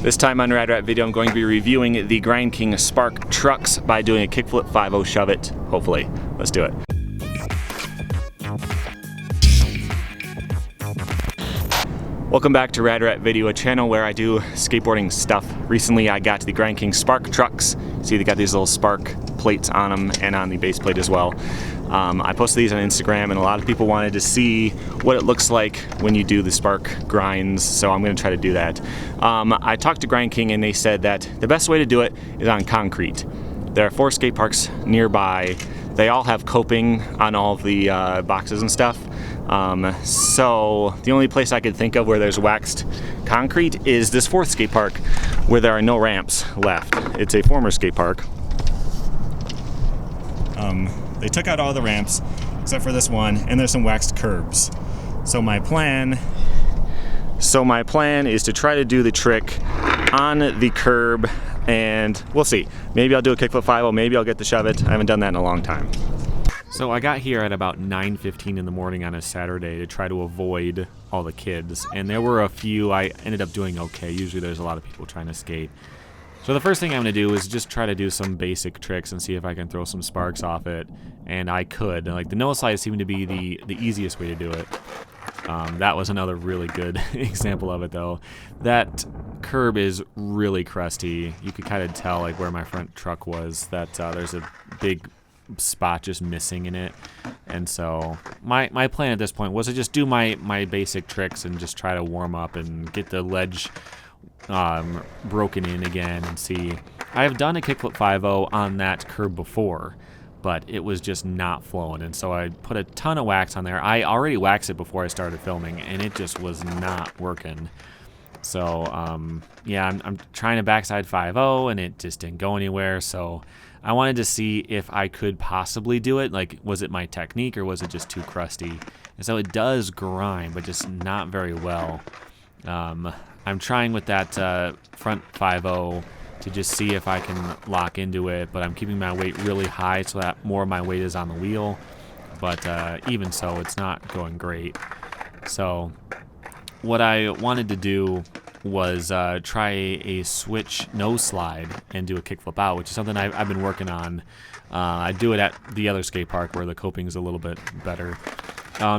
This time on Rad Rat Video, I'm going to be reviewing the Grind King Spark trucks by doing a kickflip 5.0 shove it, hopefully. Let's do it. Welcome back to Rad Rat Video, a channel where I do skateboarding stuff. Recently I got the Grind King Spark trucks. See, they got these little spark plates on them and on the base plate as well. I posted these on Instagram and a lot of people wanted to see what it looks like when you do the spark grinds, so I'm going to try to do that. I talked to Grind King and they said that the best way to do it is on concrete. There are 4 skate parks nearby. They all have coping on all of the boxes and stuff. So the only place I could think of where there's waxed concrete is this 4th skate park where there are no ramps left. It's a former skate park. They took out all the ramps except for this one, and there's some waxed curbs. So my plan is to try to do the trick on the curb, and we'll see. Maybe I'll do a kickflip 5.0, maybe I'll get to shove it. I haven't done that in a long time. So I got here at about 9:15 in the morning on a Saturday to try to avoid all the kids, and there were a few. I ended up doing okay. Usually there's a lot of people trying to skate. So the first thing I'm going to do is just try to do some basic tricks and see if I can throw some sparks off it, and I could. Like, the nose slide seemed to be the easiest way to do it. That was another really good example of it, though. That curb is really crusty. You could kind of tell, like, where my front truck was, that there's a big spot just missing in it. And so my plan at this point was to just do my basic tricks and just try to warm up and get the ledge broken in again and see. I have done a kickflip 5.0 on that curb before, but it was just not flowing, and so I put a ton of wax on there. I already waxed it before I started filming, and it just was not working. So yeah, I'm trying to backside 5.0 and it just didn't go anywhere. So I wanted to see if I could possibly do it. Like, was it my technique or was it just too crusty? And so it does grind, but just not very well. I'm trying with that front 5.0 to just see if I can lock into it, but I'm keeping my weight really high so that more of my weight is on the wheel. But even so, it's not going great. So what I wanted to do was try a switch nose slide and do a kickflip out, which is something I've been working on. I do it at the other skate park where the coping is a little bit better.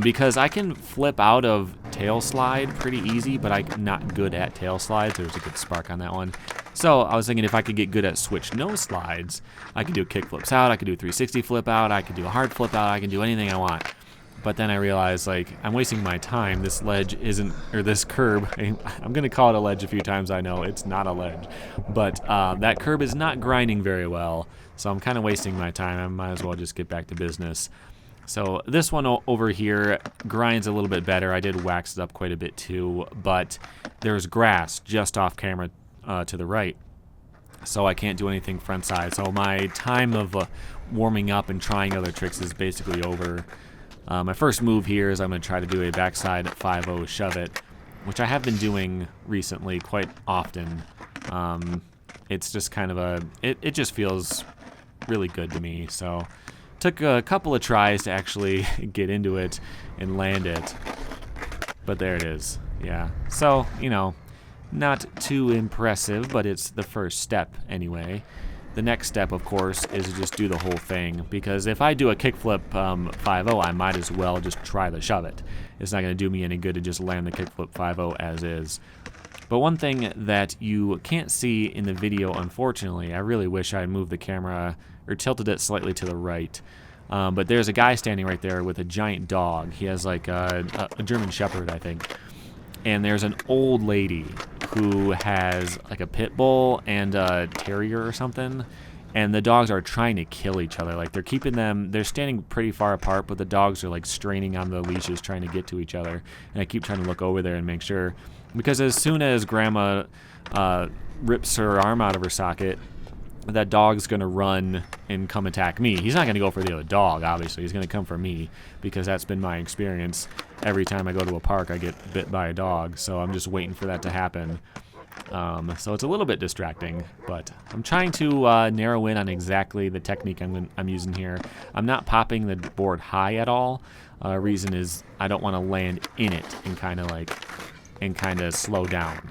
Because I can flip out of tail slide pretty easy, but I'm not good at tail slides. There's a good spark on that one. So I was thinking if I could get good at switch nose slides, I could do kick flips out, I could do a 360 flip out, I could do a hard flip out, I can do anything I want. But then I realized, like, I'm wasting my time. This ledge isn't, or this curb, I'm going to call it a ledge a few times, I know. It's not a ledge. But that curb is not grinding very well, so I'm kind of wasting my time. I might as well just get back to business. So this one over here grinds a little bit better. I did wax it up quite a bit too, but there's grass just off camera to the right, so I can't do anything front side. So my time of warming up and trying other tricks is basically over. My first move here is I'm going to try to do a backside 5.0 shove it, which I have been doing recently quite often. It's just kind of it just feels really good to me. So took a couple of tries to actually get into it and land it, but there it is. Yeah, so, you know, not too impressive, but it's the first step anyway. The next step, of course, is to just do the whole thing, because if I do a kickflip 5.0, I might as well just try the shove it. It's not going to do me any good to just land the kickflip 5.0 as is. But one thing that you can't see in the video, unfortunately, I really wish I had moved the camera or tilted it slightly to the right. But there's a guy standing right there with a giant dog. He has like a German Shepherd, I think. And there's an old lady who has like a pit bull and a terrier or something. And the dogs are trying to kill each other. Like, they're standing pretty far apart, but the dogs are like straining on the leashes trying to get to each other. And I keep trying to look over there and make sure, because as soon as Grandma rips her arm out of her socket, that dog's going to run and come attack me. He's not going to go for the other dog, obviously. He's going to come for me, because that's been my experience. Every time I go to a park, I get bit by a dog, so I'm just waiting for that to happen. So it's a little bit distracting, but I'm trying to narrow in on exactly the technique I'm using here. I'm not popping the board high at all. Reason is I don't want to land in it and kind of slow down.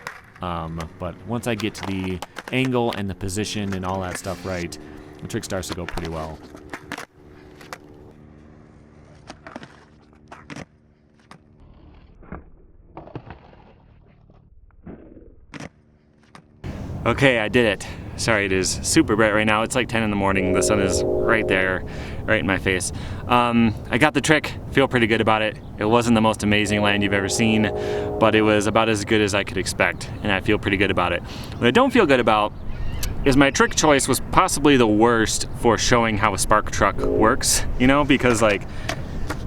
But once I get to the angle and the position and all that stuff right, the trick starts to go pretty well. Okay, I did it. Sorry, it is super bright right now. It's like 10 in the morning. The sun is right there, right in my face. I got the trick. Feel pretty good about it. It wasn't the most amazing land you've ever seen, but it was about as good as I could expect, and I feel pretty good about it. What I don't feel good about is my trick choice was possibly the worst for showing how a spark truck works, you know, because like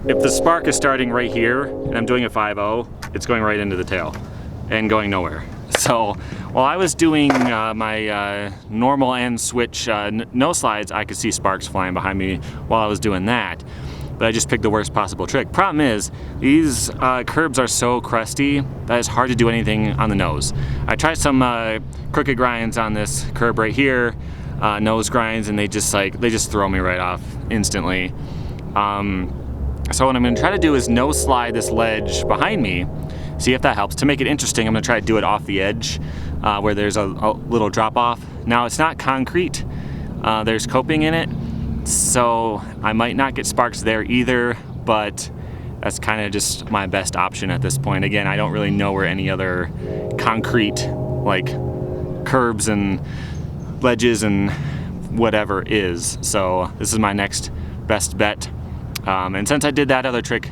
if the spark is starting right here and I'm doing a 5-0, it's going right into the tail and going nowhere. So while I was doing my normal and switch no slides, I could see sparks flying behind me while I was doing that. But I just picked the worst possible trick. Problem is, these curbs are so crusty that it's hard to do anything on the nose. I tried some crooked grinds on this curb right here, nose grinds, and they just throw me right off instantly. So what I'm going to try to do is no slide this ledge behind me. See if that helps. To make it interesting, I'm going to try to do it off the edge where there's a little drop off. Now it's not concrete, there's coping in it, so I might not get sparks there either, but that's kind of just my best option at this point. Again, I don't really know where any other concrete like curbs and ledges and whatever is, so this is my next best bet. And since I did that other trick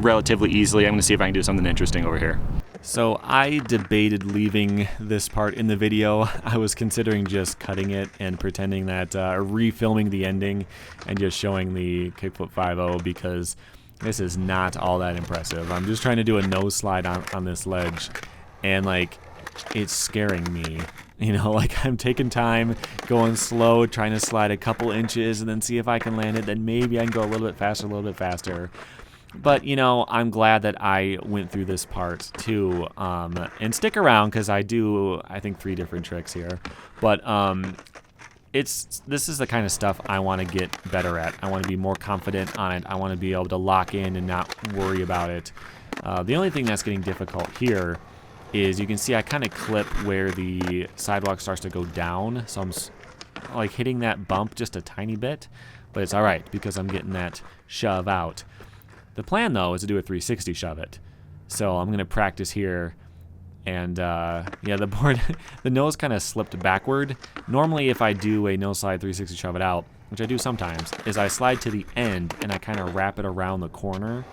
relatively easily, I'm going to see if I can do something interesting over here. So I debated leaving this part in the video. I was considering just cutting it and pretending that, refilming the ending and just showing the Kickflip 5-0 because this is not all that impressive. I'm just trying to do a nose slide on this ledge and like it's scaring me. You know, like I'm taking time, going slow, trying to slide a couple inches and then see if I can land it. Then maybe I can go a little bit faster. But, you know, I'm glad that I went through this part too. And stick around because I do, I think, 3 different tricks here. But this is the kind of stuff I want to get better at. I want to be more confident on it. I want to be able to lock in and not worry about it. The only thing that's getting difficult here is you can see I kind of clip where the sidewalk starts to go down. So I'm like hitting that bump just a tiny bit. But it's all right because I'm getting that shove out. The plan, though, is to do a 360 shove it. So I'm going to practice here. And, yeah, the board, the nose kind of slipped backward. Normally, if I do a nose slide 360 shove it out, which I do sometimes, is I slide to the end and I kind of wrap it around the corner.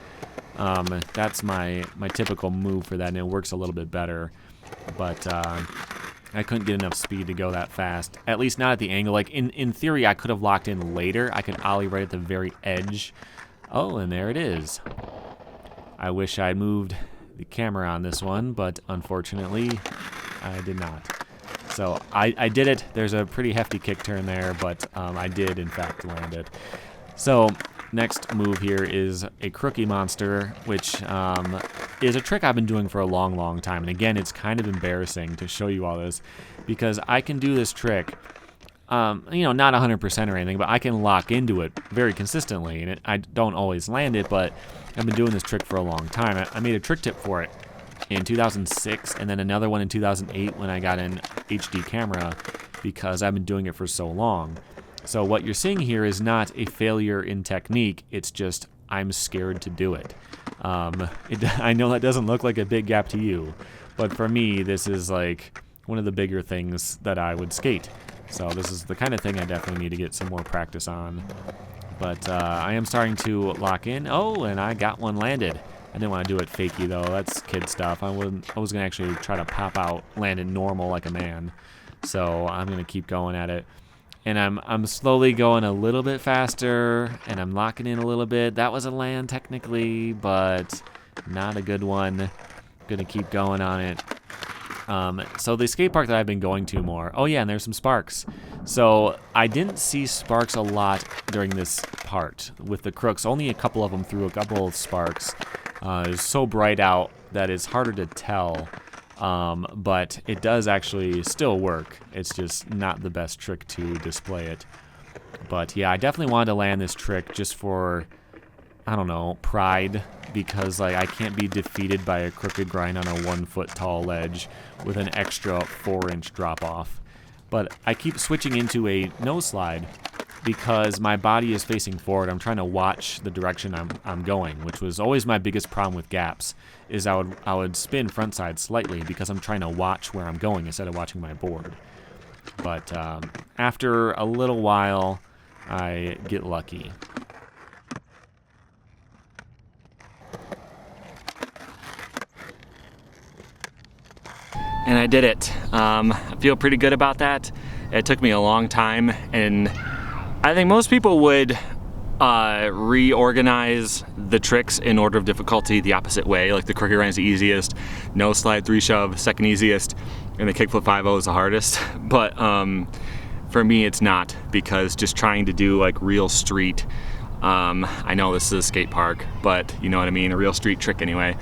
That's my typical move for that, and it works a little bit better. But I couldn't get enough speed to go that fast, at least not at the angle. Like, in theory, I could have locked in later. I could ollie right at the very edge. Oh, and there it is. I wish I moved the camera on this one, but unfortunately, I did not. So I did it. There's a pretty hefty kick turn there, but I did, in fact, land it. So next move here is a crookie monster, which is a trick I've been doing for a long time. And again, it's kind of embarrassing to show you all this because I can do this trick you know, not 100% or anything, but I can lock into it very consistently, and I don't always land it, but I've been doing this trick for a long time. I made a trick tip for it in 2006, and then another one in 2008 when I got an HD camera, because I've been doing it for so long. So what you're seeing here is not a failure in technique, it's just I'm scared to do it. I know that doesn't look like a big gap to you, but for me, this is like one of the bigger things that I would skate. So this is the kind of thing I definitely need to get some more practice on. But I am starting to lock in. Oh, and I got one landed. I didn't want to do it fakey, though. That's kid stuff. I was going to actually try to pop out, land it normal like a man. So I'm going to keep going at it. And I'm slowly going a little bit faster, and I'm locking in a little bit. That was a land technically, but not a good one. Going to keep going on it. So the skate park that I've been going to more. Oh yeah, and there's some sparks. So I didn't see sparks a lot during this part with the crooks. Only a couple of them threw a couple of sparks. It's so bright out that it's harder to tell. But it does actually still work. It's just not the best trick to display it. But yeah, I definitely wanted to land this trick just for I don't know, pride, because like I can't be defeated by a crooked grind on a 1 foot tall ledge with an extra 4-inch drop off. But I keep switching into a nose slide because my body is facing forward. I'm trying to watch the direction I'm going, which was always my biggest problem with gaps, is I would spin frontside slightly because I'm trying to watch where I'm going instead of watching my board. But after a little while, I get lucky. And I did it. I feel pretty good about that. It took me a long time, and I think most people would reorganize the tricks in order of difficulty the opposite way. Like the crooked grind is the easiest, no slide 3 shove second easiest, and the kickflip 5-0 is the hardest. But for me it's not, because just trying to do like real street, I know this is a skate park, but you know what I mean, a real street trick anyway,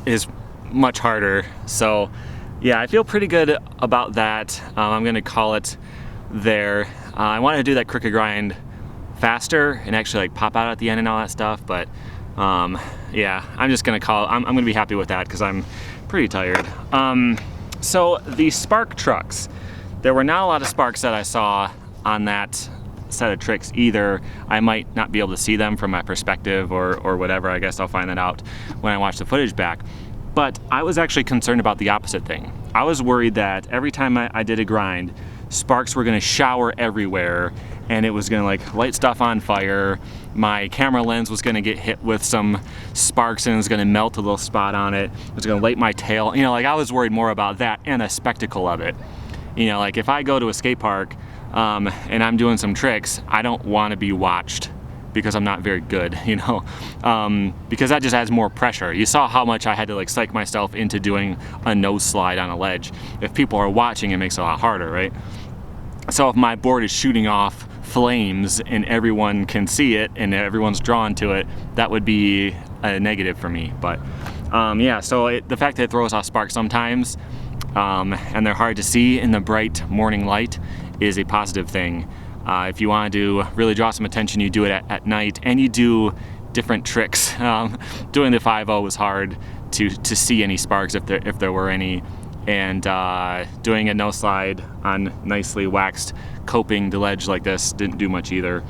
is much harder. So yeah, I feel pretty good about that. I'm gonna call it there. I wanted to do that crooked grind faster and actually like pop out at the end and all that stuff, but yeah, I'm just gonna call it, I'm gonna be happy with that because I'm pretty tired. So the spark trucks, there were not a lot of sparks that I saw on that set of tricks either. I might not be able to see them from my perspective or whatever. I guess I'll find that out when I watch the footage back. But I was actually concerned about the opposite thing. I was worried that every time I did a grind, sparks were gonna shower everywhere and it was gonna like light stuff on fire. My camera lens was gonna get hit with some sparks and it was gonna melt a little spot on it. It was gonna light my tail. You know, like I was worried more about that and the spectacle of it. You know, like if I go to a skate park and I'm doing some tricks, I don't wanna be watched because I'm not very good, you know, because that just adds more pressure. You saw how much I had to like psych myself into doing a nose slide on a ledge. If people are watching, it makes it a lot harder, right? So if my board is shooting off flames and everyone can see it and everyone's drawn to it, that would be a negative for me. But yeah, so the fact that it throws off sparks sometimes and they're hard to see in the bright morning light is a positive thing. If you want to really draw some attention, you do it at night, and you do different tricks. Doing the 5-0 was hard to see any sparks if there were any, and doing a no slide on nicely waxed coping the ledge like this didn't do much either.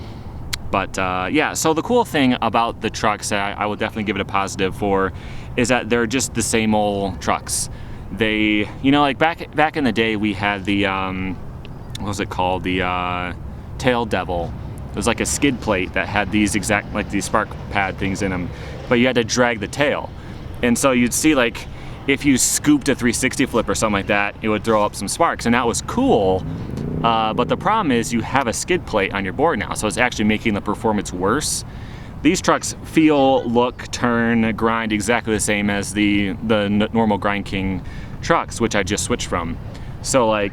But yeah, so the cool thing about the trucks that I will definitely give it a positive for is that they're just the same old trucks. They, you know, like back in the day we had the what was it called, the Tail Devil. It was like a skid plate that had these exact, like these spark pad things in them, but you had to drag the tail. And so you'd see like, if you scooped a 360 flip or something like that, it would throw up some sparks, and that was cool. But the problem is you have a skid plate on your board now, so it's actually making the performance worse. These trucks feel, look, turn, grind exactly the same as the normal Grind King trucks, which I just switched from. So like,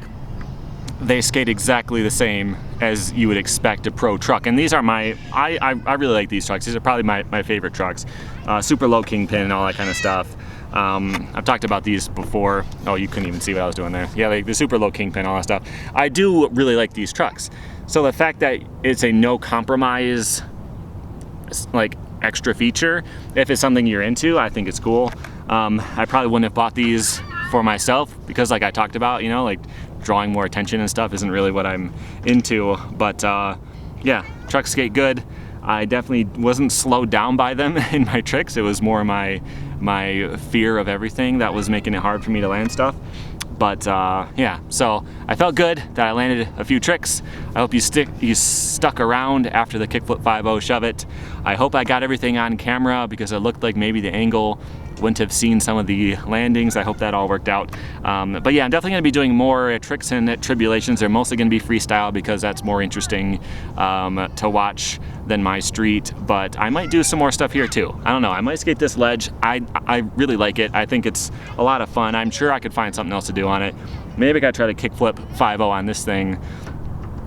they skate exactly the same as you would expect a pro truck. And these are I really like these trucks. These are probably my favorite trucks. Super low kingpin and all that kind of stuff. I've talked about these before. Oh, you couldn't even see what I was doing there. Yeah, like the super low kingpin, all that stuff. I do really like these trucks. So the fact that it's a no compromise, like extra feature, if it's something you're into, I think it's cool. I probably wouldn't have bought these for myself because like I talked about, you know, like drawing more attention and stuff isn't really what I'm into. But yeah, trucks skate good. I definitely wasn't slowed down by them in my tricks. It was more my fear of everything that was making it hard for me to land stuff. But yeah, so I felt good that I landed a few tricks. I hope you stuck around after the kickflip 5-0 shove it. I hope I got everything on camera because it looked like maybe the angle wouldn't have seen some of the landings. I hope that all worked out. But yeah, I'm definitely gonna be doing more tricks and Tribulations. They're mostly gonna be freestyle because that's more interesting to watch than my street. But I might do some more stuff here too. I don't know, I might skate this ledge. I really like it. I think it's a lot of fun. I'm sure I could find something else to do on it. Maybe I gotta try to kickflip 5-0 on this thing.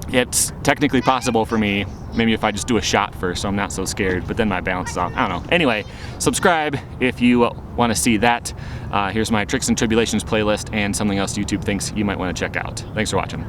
It's technically possible for me. Maybe if I just do a shot first so I'm not so scared, but then my balance is off. I don't know. Anyway, subscribe if you want to see that. Here's my Tricks and Tribulations playlist and something else YouTube thinks you might want to check out. Thanks for watching.